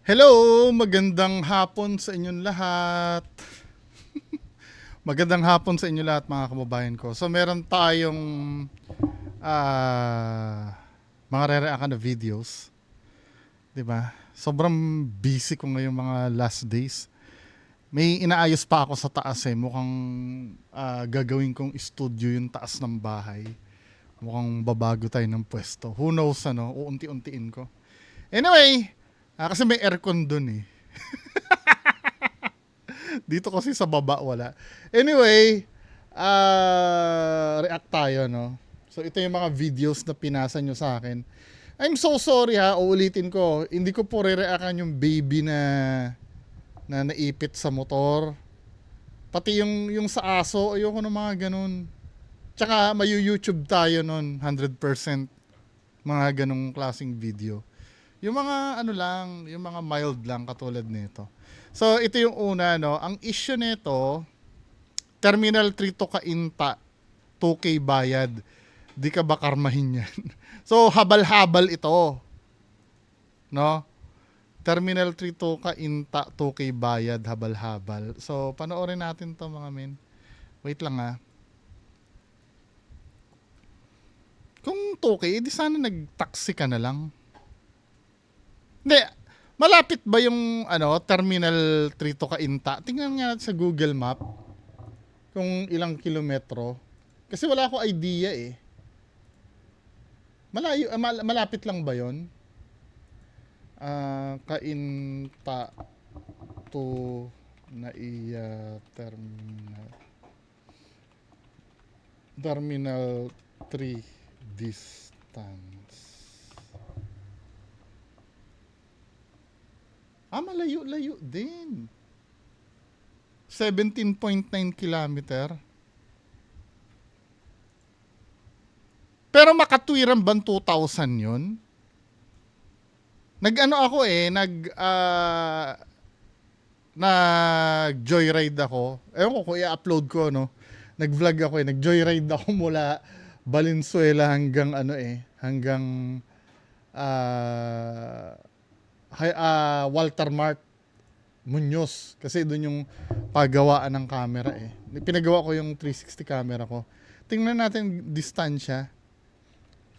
Hello! Magandang hapon sa inyong lahat. Magandang hapon sa inyo lahat mga kababayan ko. So meron tayong mga re-react na videos. 'Di ba? Sobrang busy ko ngayong mga last days. May inaayos pa ako sa taas eh. Mukhang gagawin kong studio yung taas ng bahay. Mukhang babago tayo ng pwesto. Who knows ano, uunti-untiin ko. Anyway, kasi may aircon dun eh. Dito kasi sa baba wala. Anyway, react tayo, no? So ito yung mga videos na pinasa nyo sa akin. I'm so sorry ha, uulitin ko. Hindi ko po re-reactan yung baby na naipit sa motor. Pati yung sa aso, ayoko ng mga ganun. Tsaka mayu-YouTube tayo nun, 100% mga ganung klaseng video. Yung mga ano lang, yung mga mild lang katulad nito. So ito yung una, no. Ang issue nito, Terminal 3 to Cainta, 2K bayad. Di ka ba karmahin yan? So habal-habal ito. No? Terminal 3 to Cainta, 2K bayad, habal-habal. So panoorin natin to mga men. Wait lang ha. Kung 2K, di sana nag-taxi ka na lang. Hindi, malapit ba yung Terminal 3 to Cainta? Tingnan nga sa Google Map kung ilang kilometro. Kasi wala ako idea eh. Malayo, malapit lang ba yun? Cainta to Naiya Terminal 3 distance. Malayo-layo din. 17.9 kilometer. Pero makatwiran bang 2,000 yun? Nag-ano ako eh, nag-joyride ako. Ewan ko kung i-upload ko, no? Nag-vlog ako eh, nag-joyride ako mula Valenzuela hanggang hanggang Walter Mart Muñoz kasi doon yung paggawaan ng camera eh. Pinagawa ko yung 360 camera ko. Tingnan natin distansya.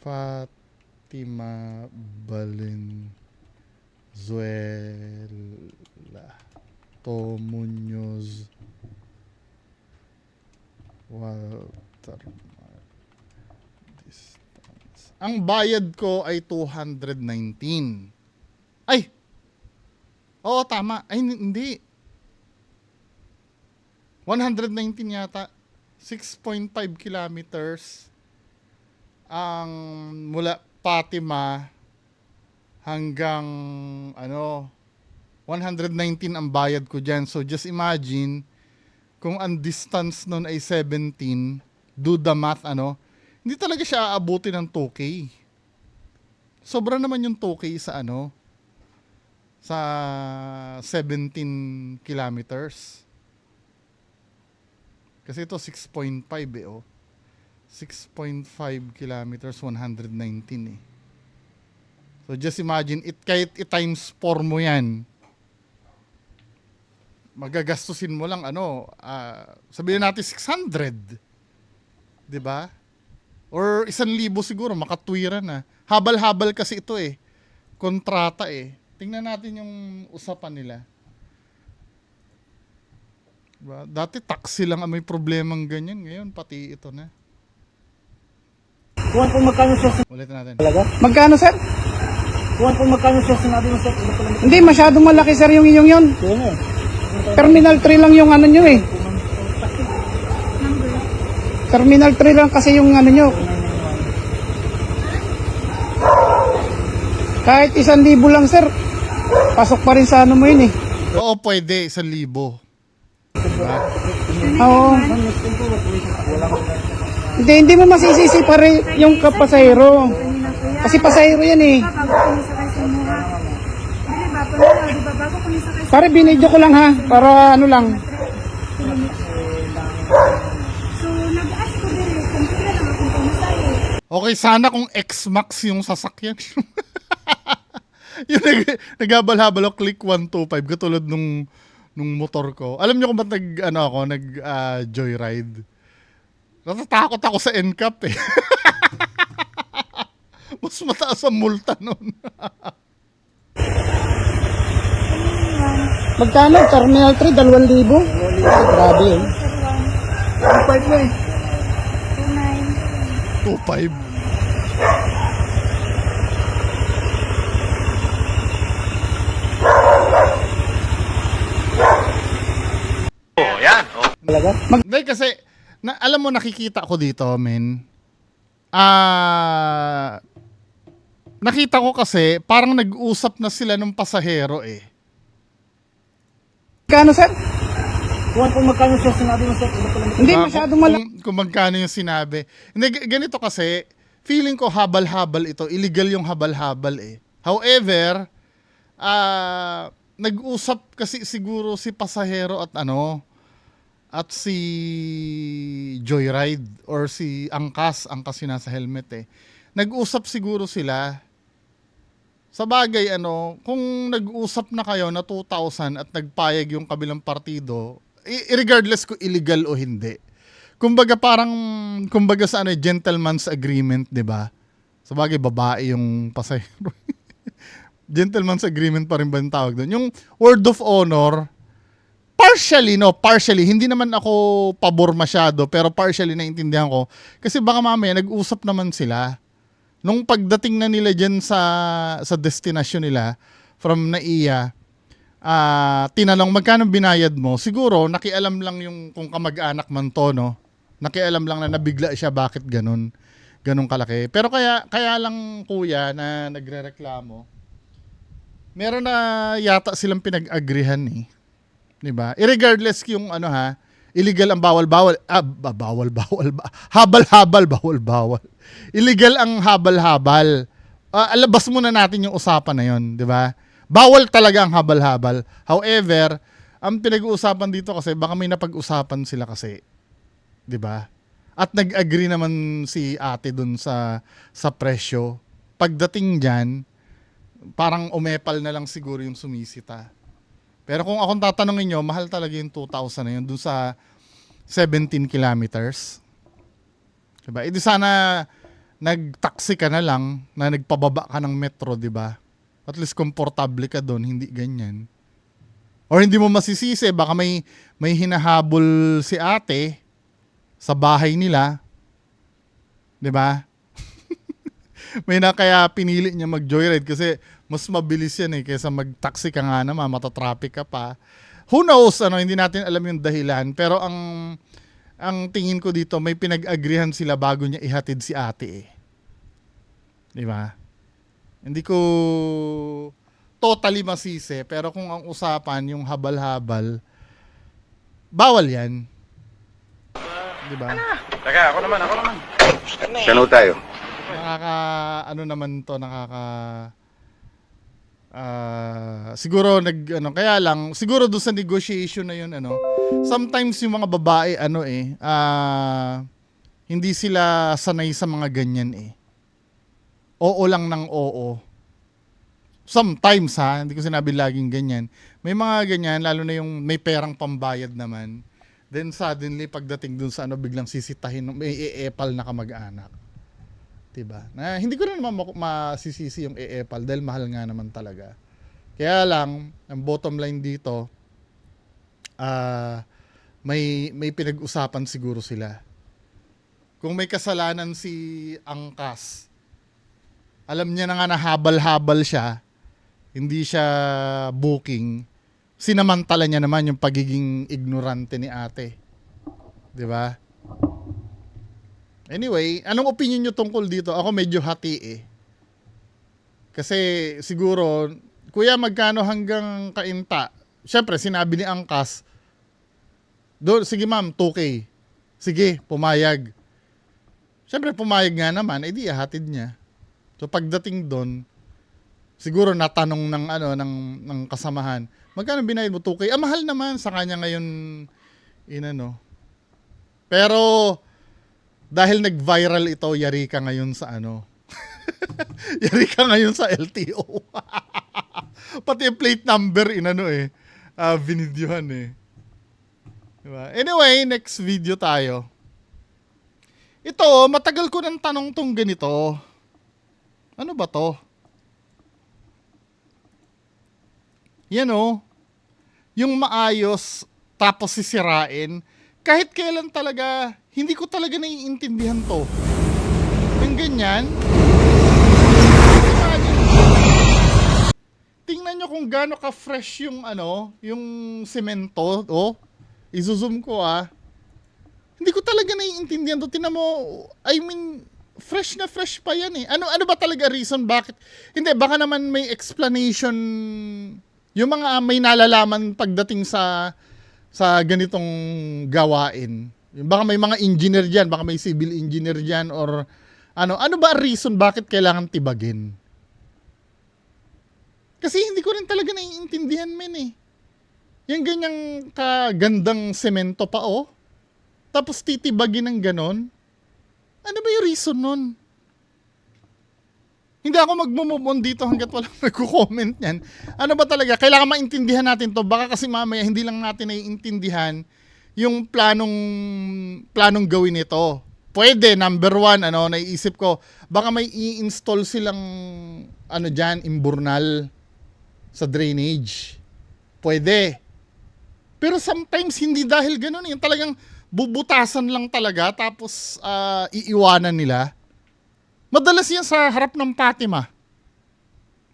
Fatima Valenzuela to Muñoz Walter Mart distance. Ang bayad ko ay 219. Ay! Oo, tama. Ay, hindi. 119 yata. 6.5 kilometers ang mula Fatima hanggang 119 ang bayad ko dyan. So just imagine kung ang distance nun ay 17, do the math, hindi talaga siya aabuti ng 2K. Sobra naman yung 2K sa sa 17 kilometers. Kasi ito 6.5 eh, 6.5 kilometers, 119 eh. So just imagine, kahit i-times 4 mo yan, magagastusin mo lang sabihin natin 600. 'Di ba? Or 1,000 siguro, makatwiran na. Habal-habal kasi ito eh. Kontrata eh. Tingnan natin yung usapan nila. Diba? Dati taxi lang ang may problemang ganyan. Ngayon, pati ito na. Kuwan po magkano siya Ulitin natin. talaga? Magkano, sir? Kuwan po magkano siya sinabi mo sir? Hindi, masyadong malaki, sir, yung inyong yun. Kaya nga. Terminal 3 lang yung ano nyo eh. Terminal 3 lang kasi yung ano nyo. Kahit 1,000 lang, sir. Pasok pa rin sa ano mo yun eh. Oo, pwede. 1,000. Diba? Oo. Hindi mo masisisi pa rin yung kapasahero. Kasi pasahero yan eh. Pare, binidyo ko lang ha. Para ano lang. Okay, sana kung X-Max yung sasakyan. Yung naghabal-habal ako, click 125, katulad nung motor ko. Alam niyo kung ba't joyride? Natatakot ako sa NCAP eh. Mas mataas ang multa nun. Magkano? Terminal 3, 2,000? Grabe yun. Ang part mo eh. 2.5. Talaga? Hindi kasi, alam mo nakikita ko dito, men. Nakita ko kasi, parang nag-usap na sila ng pasahero eh. Magkano, sir? Kung magkano siya sinabi mo sir. Hindi Diba? masyadong malaki. Kung magkano yung sinabi. Hindi, ganito kasi, feeling ko habal-habal ito. Illegal yung habal-habal eh. However, nag-usap kasi siguro si pasahero at si Joyride or si Angkas yung nasa helmet eh. Nag-usap siguro sila. Sa bagay, kung nag-usap na kayo na 2,000 at nagpayag yung kabilang partido, regardless kung illegal o hindi. Kumbaga sa gentleman's agreement, 'di ba? Sa bagay, babae yung pasahero. Gentleman's agreement pa rin ba yung tawag doon? Yung word of honor, partially, hindi naman ako pabor masyado, pero partially naintindihan ko. Kasi baka mamaya nag-usap naman sila. Nung pagdating na nila dyan sa destination nila, from Naiya, tinanong magkano binayad mo, siguro nakialam lang yung kung kamag-anak man to, no? Nakialam lang na nabigla siya bakit ganun kalaki. Pero kaya lang kuya na nagrereklamo, meron na yata silang pinag-agrihan eh. 'Di ba? Irregardless yung illegal ang bawal-bawal. Habal-habal, bawal-bawal. Illegal ang habal-habal. Alabas muna natin yung usapan na yun, 'di ba? Bawal talaga ang habal-habal. However, ang pinag-uusapan dito kasi baka may napag-usapan sila kasi, 'di ba? At nag-agree naman si ate dun sa presyo. Pagdating diyan, parang umepal na lang siguro yung sumisita. Pero kung akong tatanungin nyo, mahal talaga yung 2,000 na yun dun sa 17 kilometers. Diba? Di sana nag-taxi ka na lang na nagpababa ka ng metro, diba? At least komportable ka dun, hindi ganyan. Or hindi mo masisisi, baka may hinahabol si ate sa bahay nila. Diba? May na kaya pinili niya mag-joyride kasi mas mabilis yan eh kaysa mag-taxi ka nga naman, matatraffic ka pa. Who knows, hindi natin alam yung dahilan, pero ang tingin ko dito, may pinag-agrihan sila bago niya ihatid si ate eh. Di ba? Hindi ko totally masisi, pero kung ang usapan yung habal-habal, bawal yan. Di ba? Teka, ako naman. Sano tayo? Siguro kaya lang siguro doon sa negotiation na yun sometimes yung mga babae hindi sila sanay sa mga ganyan eh. Oo lang ng oo. Sometimes hindi ko sinabi laging ganyan. May mga ganyan lalo na yung may perang pambayad naman. Then suddenly pagdating dun sa biglang sisitahin may iepal na kamag-anak. Diba? Na hindi ko na naman masisisi yung EEPAL dahil mahal nga naman talaga. Kaya lang, ang bottom line dito, may pinag-usapan siguro sila. Kung may kasalanan si Angkas, alam niya na nga na habal-habal siya, hindi siya booking, sinamantala niya naman yung pagiging ignorante ni ate. Diba? Anyway, anong opinion nyo tungkol dito? Ako medyo hati eh. Kasi siguro, kuya magkano hanggang kainta? Siyempre, sinabi ni Angkas, sige ma'am, 2K. Sige, pumayag. Siyempre, pumayag nga naman, di hatid niya. So pagdating doon, siguro natanong ng kasamahan, magkano binayad mo 2K? Mahal naman sa kanya ngayon, Pero, dahil nag-viral ito, yari ka ngayon sa Yari ka ngayon sa LTO. Pati yung plate number inano binidyohan Diba? Anyway, next video tayo. Ito, matagal ko ng tanong tong ganito. Ano ba to? Yan yung maayos tapos sisirain. Kahit kailan talaga, hindi ko talaga naiintindihan to. Yung ganyan. Tingnan nyo kung gaano ka-fresh yung yung semento. Izo-zoom ko Hindi ko talaga naiintindihan to. Tingnan mo, I mean, fresh na fresh pa yan Ano ba talaga reason bakit? Hindi, baka naman may explanation. Yung mga may nalalaman pagdating sa ganitong gawain. Baka may mga engineer diyan, baka may civil engineer diyan or ano ba reason bakit kailangan tibagin? Kasi hindi ko rin talaga naiintindihan Yung ganyang kagandang semento pa tapos titibagin ng ganon. Ano ba yung reason nun? Hindi ako mag-move on dito hanggat walang nagko-comment yan. Ano ba talaga? Kailangan maintindihan natin to. Baka kasi mamaya hindi lang natin naiintindihan yung planong gawin ito. Pwede, number one, naiisip ko, baka may i-install silang dyan, imburnal sa drainage. Pwede. Pero sometimes hindi dahil ganun yung talagang bubutasan lang talaga tapos iiwanan nila. Madalas yan sa harap ng Fatima.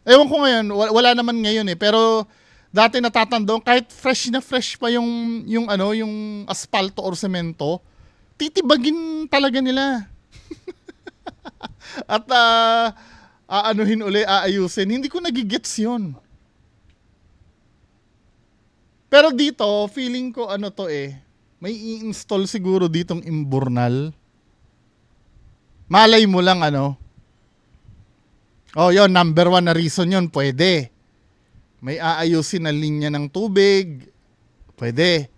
Ewan ko ngayon, wala naman ngayon pero dati natatandaan kahit fresh na fresh pa yung asfalto or semento, titibagin talaga nila. At aayusin. Hindi ko nagigets yun. Pero dito, feeling ko may i-install siguro ditong imburnal. Malay mo lang yun, number one na reason yun, pwede. May aayusin na linya ng tubig, pwede.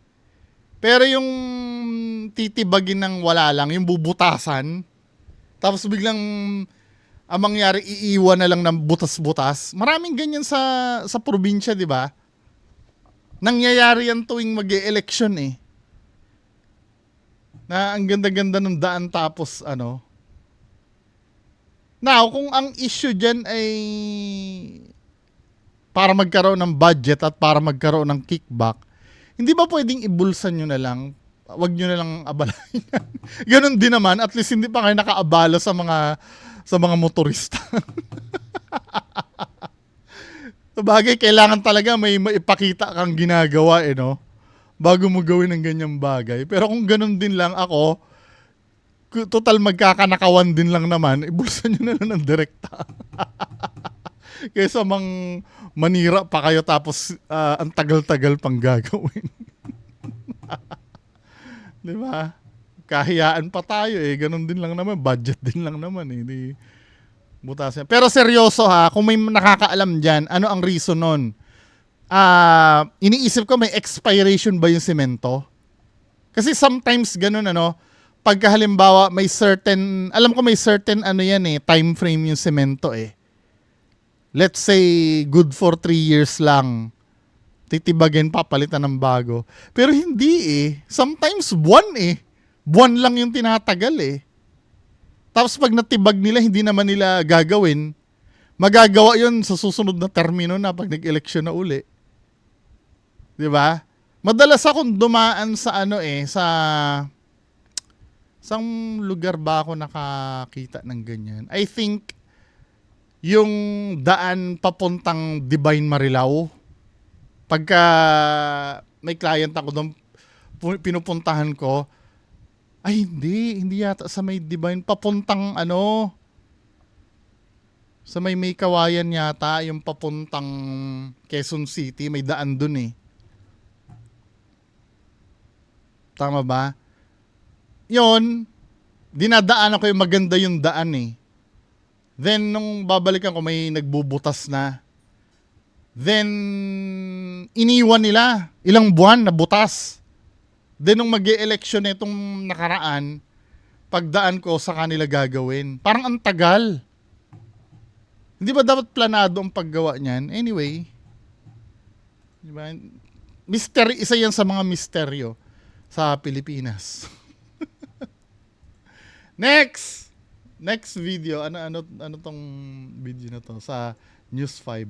Pero yung titibagin ng wala lang, yung bubutasan, tapos biglang ang mangyari, iiwan na lang ng butas-butas. Maraming ganyan sa probinsya, di ba? Nangyayari yan tuwing mag-e-election na ang ganda-ganda ng daan tapos Now, kung ang issue dyan ay para magkaroon ng budget at para magkaroon ng kickback, hindi ba pwedeng ibulsan nyo na lang? Wag nyo na lang abalahin yan. Ganon din naman, at least hindi pa kayo nakaabala sa mga motorista. Sabagay, kailangan talaga may maipakita kang ginagawa bago mo gawin ng ganyang bagay. Pero kung ganon din lang ako, total magkakanakawan din lang naman, ibulsan nyo na lang ng direkta. Kaysa manira pa kayo tapos ang tagal-tagal pang gagawin. Di ba? Kahiyaan pa tayo ganon din lang naman, budget din lang naman Di butasan. Pero seryoso kung may nakakaalam dyan, ano ang reason nun? Iniisip ko may expiration ba yung semento? Kasi sometimes ganun pagka halimbawa may certain, alam ko may certain time frame yung semento Let's say good for 3 years lang. Titibagin, papalitan ng bago. Pero hindi Sometimes buwan Buwan lang yung tinatagal Tapos pag natibag nila, hindi naman nila gagawin. Magagawa yun sa susunod na termino na pag nag-eleksyon na uli. Di ba? Madalas akong dumaan sa Saan lugar ba ako nakakita ng ganyan? I think yung daan papuntang Divine Marilao. Pagka may client ako doon, pinupuntahan ko, ay hindi yata sa may Divine, papuntang sa may Kawayan yata, yung papuntang Quezon City, may daan doon Tama ba? Yon, dinadaan ako yung maganda yung daan Then, nung babalikan ko, may nagbubutas na. Then, iniwan nila. Ilang buwan na butas. Then, nung mag-e-election itong nakaraan, pagdaan ko sa kanila gagawin. Parang ang tagal. Hindi ba dapat planado ang paggawa niyan? Anyway, di ba? Mystery, isa yan sa mga misteryo sa Pilipinas. Next video. Ano tong video na to sa News 5?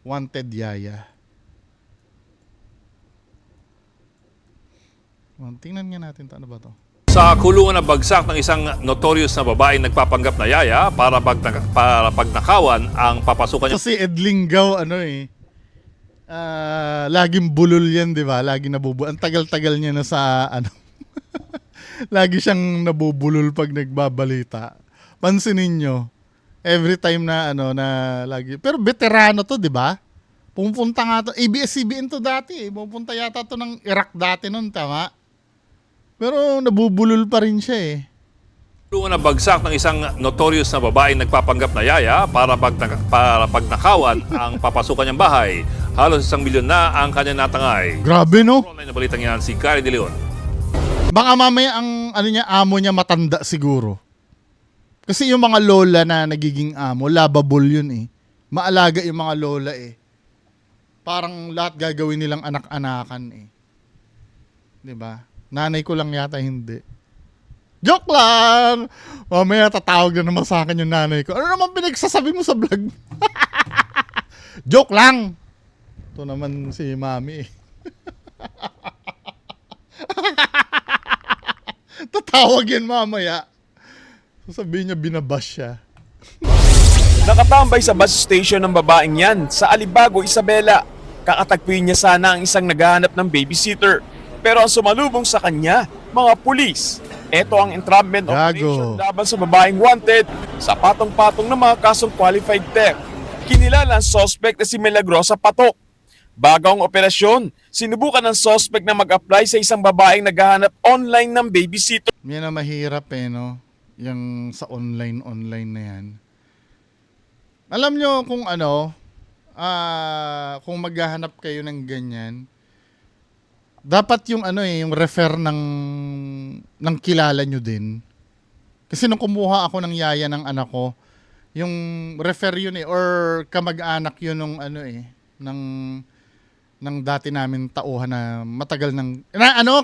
Wanted Yaya. Tingnan nga natin ano ba to? Sa kulungan na bagsak ng isang notorious na babaeng nagpapanggap na yaya para pagnakawan ang papasukan niya. So si Ed Lingaw, laging bulol yan, di ba? Lagi nabubulol. Ang tagal-tagal niya na sa, lagi siyang nabubulol pag nagbabalita. Pansinin nyo, every time na, lagi. Pero veterano to, di ba? Pumunta nga to, ABS-CBN to dati. Pumunta yata to ng Iraq dati nun, tama? Pero nabubulol pa rin siya eh. Kulungan na bagsak ng isang notorious na babaeng nagpapanggap na yaya para pagnakawan ang papasukan niyang bahay. Halos 1 milyon na ang kanyang natangay. Grabe, no? Online na balitang yan si Kari De Leon. Baka mamaya ang amo niya matanda siguro. Kasi yung mga lola na nagiging amo, lovable yun eh. Maalaga yung mga lola eh. Parang lahat gagawin nilang anak-anakan eh. 'Di ba? Nanay ko lang yata hindi. Joke lang! Mamaya tatawag na naman sa akin yung nanay ko. Ano naman pinagsasabi mo sa vlog? Joke lang! Ito naman si mami eh. Tatawag yan mamaya. Sasabihin niya binabash siya. Nakatambay sa bus station ng babaeng yan sa Alibago, Isabela. Kakatagpuin niya sana ang isang naghahanap ng babysitter. Pero ang sumalubong sa kanya, mga pulis. Ito ang entrapment operation laban sa babaeng wanted sa patong-patong ng mga kasong qualified theft. Kinilala ang suspect na si Milagrosa Patok. Bago ang operasyon, sinubukan ng suspect na mag-apply sa isang babaeng naghahanap online ng babysitter. Yan na mahirap eh, no? Yung sa online na yan. Alam nyo kung kung maghahanap kayo ng ganyan, dapat yung yung refer ng kilala nyo din. Kasi nung kumuha ako ng yaya ng anak ko, yung refer yun eh, or kamag-anak yun ng dati namin tauhan na matagal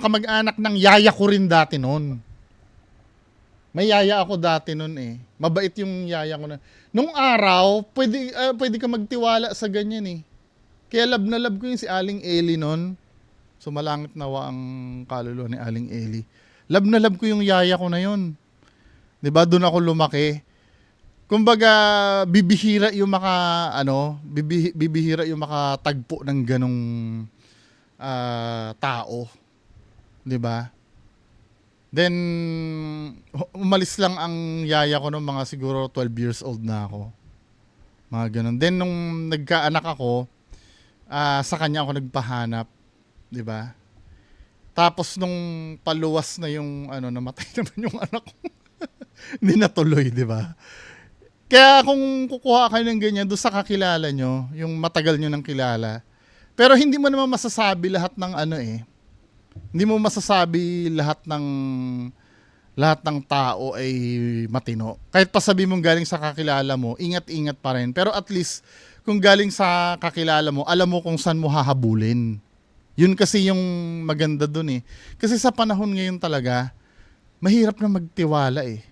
kamag-anak ng yaya ko rin dati noon. May yaya ako dati noon eh. Mabait yung yaya ko na. Nung araw, pwede ka magtiwala sa ganyan eh. Kaya love na love ko yung si Aling Eli noon. Sumalangit nawa ang kaluluwa ni Aling Eli. Love na love ko yung yaya ko na yun. 'Di ba? Doon ako lumaki. Kumbaga, bibihira yung makatagpo ng ganong tao. 'Di ba? Then umalis lang ang yaya ko nung mga siguro 12 years old na ako. Mga ganon. Then nung nagkaanak ako, sa kanya ako nagpahanap. 'Di ba? Tapos nung paluwas na yung namatay naman yung anak ko. Hindi natuloy, 'di ba? Kaya kung kukuha kayo ng ganyan doon sa kakilala nyo, yung matagal nyo nang kilala, pero hindi mo naman masasabi lahat ng hindi mo masasabi lahat ng tao ay matino. Kahit pa sabi mong galing sa kakilala mo, ingat-ingat pa rin. Pero at least kung galing sa kakilala mo, alam mo kung saan mo hahabulin. Yun kasi yung maganda dun eh. Kasi sa panahon ngayon talaga, mahirap na magtiwala eh.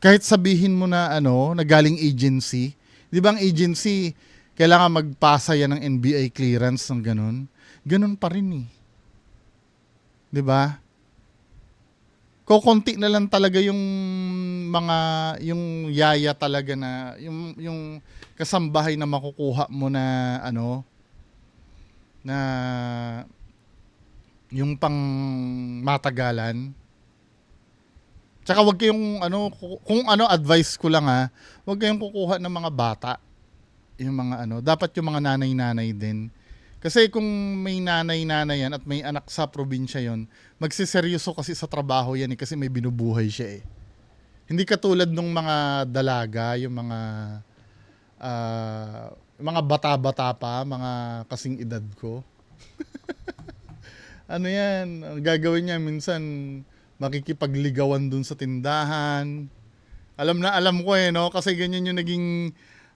Kahit sabihin mo na na galing agency, 'di ba ang agency kailangan magpasa yan ng NBI clearance ng ganun. Ganun pa rin eh. 'Di ba? Kokonti na lang talaga yung yaya talaga na yung kasambahay na makukuha mo na na yung pang matagalan. Tsaka wag kayong kung advice ko lang wag kayong kukuha ng mga bata. Yung mga dapat yung mga nanay-nanay din. Kasi kung may nanay-nanay yan at may anak sa probinsya yon, magsiseryoso kasi sa trabaho yan kasi may binubuhay siya eh. Hindi katulad nung mga dalaga, yung mga bata-bata pa, mga kasing edad ko. Yan, ang gagawin niya minsan makikipagligawan dun sa tindahan. Alam na alam ko eh, no? Kasi ganyan yung naging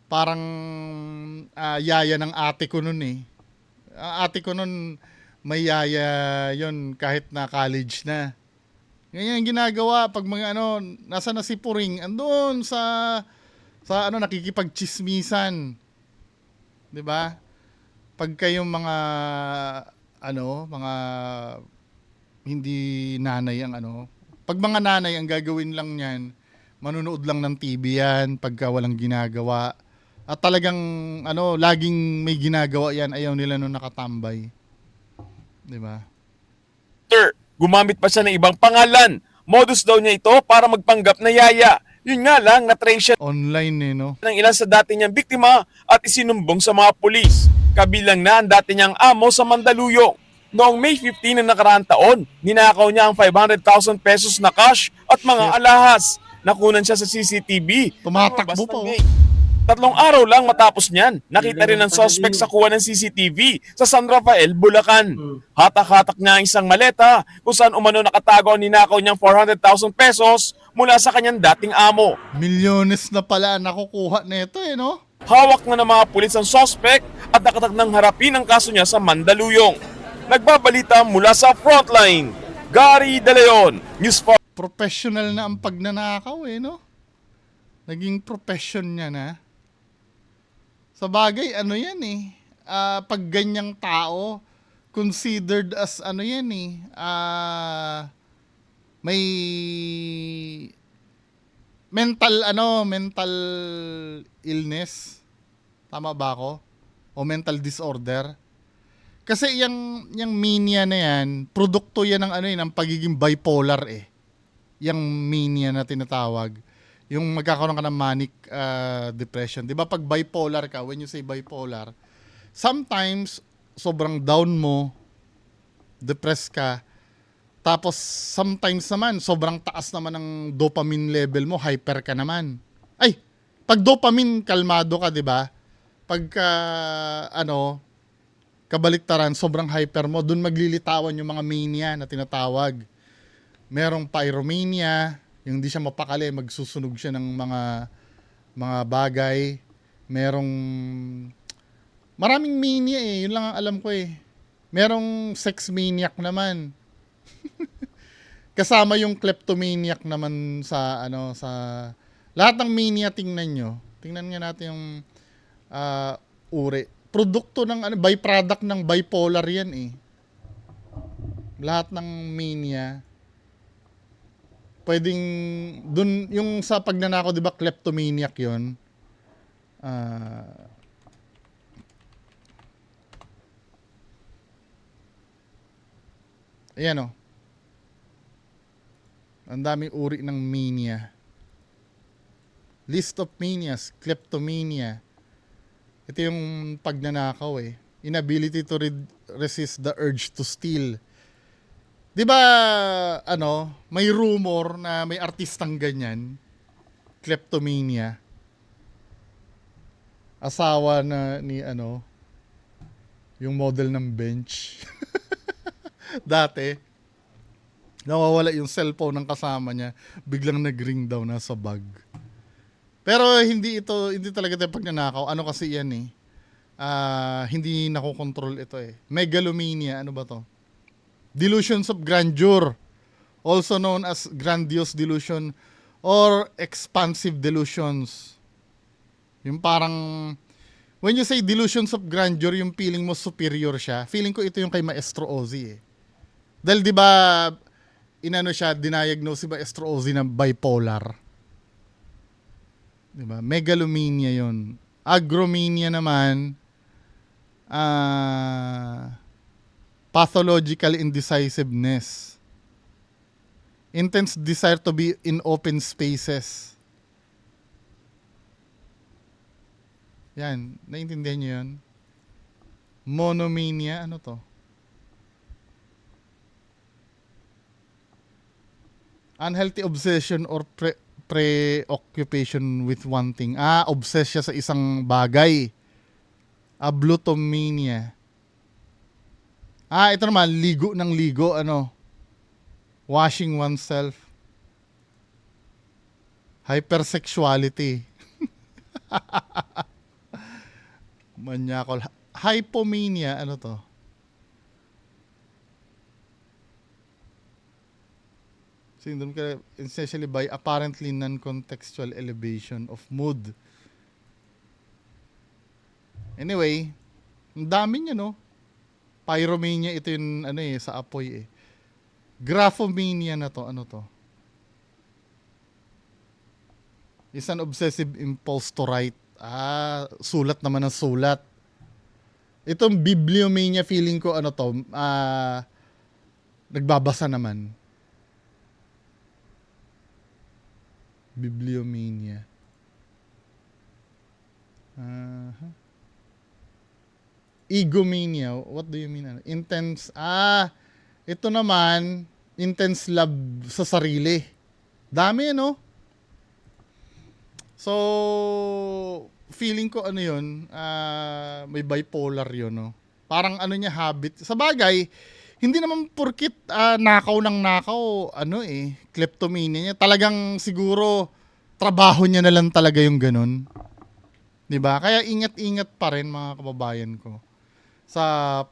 parang yaya ng ate ko nun eh. Ang ate ko nun, may yaya yon kahit na college na. Ganyan yung ginagawa pag mga ano, nasa na si Puring, andun sa ano, nakikipagchismisan. 'Di ba? Pag kayong mga ano, mga hindi nanay ang ano, pag mga nanay ang gagawin lang niyan, manunood lang ng TV yan pagka walang ginagawa. At talagang ano, laging may ginagawa yan, ayaw nila nung nakatambay. 'Di ba? Gumamit pa siya ng ibang pangalan. Modus daw niya ito para magpanggap na yaya. Yun nga lang, na-trace siya Online eh, no? ng ilan sa dati niyang biktima at isinumbong sa mga pulis. Kabilang na ang dati niyang amo sa Mandaluyong. Noong May 15 na nakaraang taon, ninakaw niya ang 500,000 pesos na cash at mga alahas. Nakunan siya sa CCTV. Tumatakbo pa, oh. 3 araw lang matapos niyan, nakita rin ng suspect sa kuha ng CCTV sa San Rafael, Bulacan. Hatak-hatak niya ang isang maleta kung saan umano nakatago ang ninakaw niyang 400,000 pesos mula sa kanyang dating amo. Milyones na pala nakukuha nito eh, no? Hawak na ng mga pulis ang suspect at nakatak ng harapin ang kaso niya sa Mandaluyong. Nagbabalita mula sa Frontline, Gary De Leon, News 4. Professional na ang pagnanakaw eh, no? Naging profession niya na. Sa bagay, ano yan eh. Pag ganyang tao, considered as ano yan eh. May mental illness. Tama ba ako? O mental disorder. Kasi yung mania na yan, produkto yan ng ano eh, ng pagiging bipolar eh. Yung mania na tinatawag. Yung magkakaroon ka ng manic depression. Di ba pag bipolar ka, when you say bipolar, sometimes sobrang down mo, depressed ka, tapos sometimes naman, sobrang taas naman ng dopamine level mo, hyper ka naman. Ay, pag dopamine, kalmado ka, di ba? Pagka, kabaliktaran, sobrang hyper mo, dun maglilitawan yung mga mania na tinatawag. Merong pyromania, yung hindi siya mapakali, magsusunog siya ng mga bagay. Merong maraming mania eh, yun lang ang alam ko eh. Merong sex maniac naman. Kasama yung kleptomaniac naman sa sa lahat ng mania. Tingnan nyo. Tingnan nga natin yung uri. Produkto ng byproduct ng bipolar yan eh. Lahat ng mania. Pwedeng dun yung sa pagnanakaw, 'di ba, kleptomaniac 'yon. Ayan oh. Ang daming uri ng mania. List of manias, kleptomania. Ito yung pagnanakaw eh. Inability to resist the urge to steal. 'Di ba may rumor na may artistang ganyan, kleptomania. Asawa na ni yung model ng Bench. Dati nawawala yung cellphone ng kasama niya, biglang nag-ring daw nasa bag. Pero hindi talaga ito pagnanakaw. Ano kasi yan eh. Hindi nakokontrol ito eh. Megalomania, ano ba to? Delusions of grandeur, also known as grandiose delusion or expansive delusions. Yung parang, when you say delusions of grandeur, yung feeling mo superior siya. Feeling ko ito yung kay Maestro Ozzy eh. Dahil di ba, diniagnose si Maestro Ozzy na bipolar. Di ba? Megalomania yun. Agromania naman, pathological indecisiveness. Intense desire to be in open spaces. Yan, naiintindihan niyo yun? Monomania, ano to? Unhealthy obsession or preoccupation with one thing. Obsessed siya sa isang bagay. Ablutomania. Ito naman, ligo ng ligo, washing oneself. Hypersexuality. Maniacal. Hypomania, ano to? Syndrome essentially by apparently non-contextual elevation of mood. Anyway, ang dami niya, no? Pyromania, ito yung ano eh, sa apoy eh. Graphomania na to, ano to? Is an obsessive impulse to write. Sulat naman ng sulat. Itong bibliomania, feeling ko ano to, nagbabasa naman. Bibliomania. Egomania. What do you mean? Intense. Ito naman, intense love sa sarili. Dami, no? So, feeling ko ano yun, may bipolar yun, no? Parang ano niya, habit. Sa bagay, hindi naman porkit nakaw ng nakaw, ano eh, kleptomania niya. Talagang siguro, trabaho niya na lang talaga yung ganun. 'Di ba? Kaya ingat-ingat pa rin mga kababayan ko sa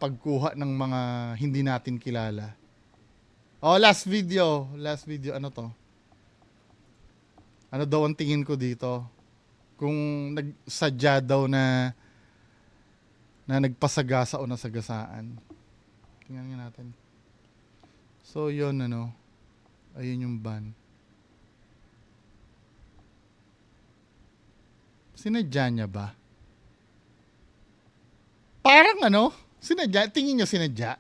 pagkuha ng mga hindi natin kilala. Last video, ano to? Ano daw ang tingin ko dito? Kung nagsadya daw na nagpasagasa o nasagasaan. Tingnan nga natin. So, yun ano. Ayun yung ban. Sinadya niya ba? Parang ano? Sinadya? Tingin niyo sinadya?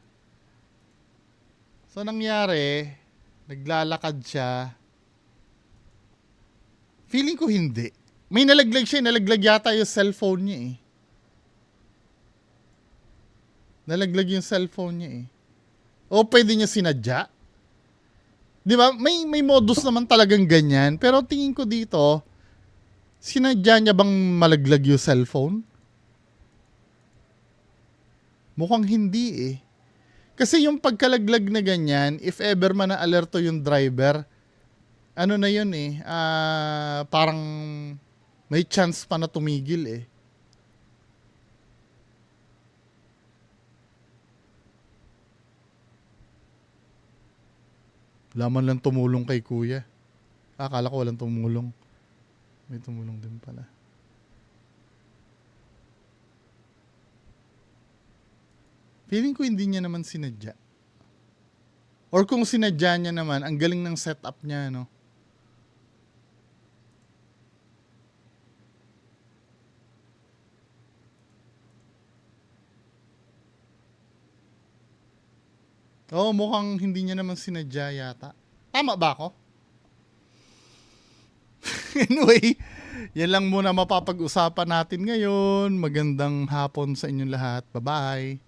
So, nangyari, naglalakad siya. Feeling ko hindi. May nalaglag siya. Nalaglag yata yung cellphone niya eh. Nalaglag yung cellphone niya eh. O pwede niya sinadya? Di ba? May modus naman talagang ganyan. Pero tingin ko dito, sinadya niya bang malaglag yung cellphone? Mukhang hindi eh. Kasi yung pagkalaglag na ganyan, if ever man na alerto yung driver, ano na yun eh, parang may chance pa na tumigil eh. Laman lang tumulong kay kuya. Akala ko walang tumulong. May tumulong din pala. Feeling ko hindi niya naman sinadya. Or kung sinadya niya naman, ang galing ng setup niya, no? Mukhang hindi niya naman sinadya yata. Tama ba ako? Anyway, yan lang muna mapapag-usapan natin ngayon. Magandang hapon sa inyong lahat. Bye-bye.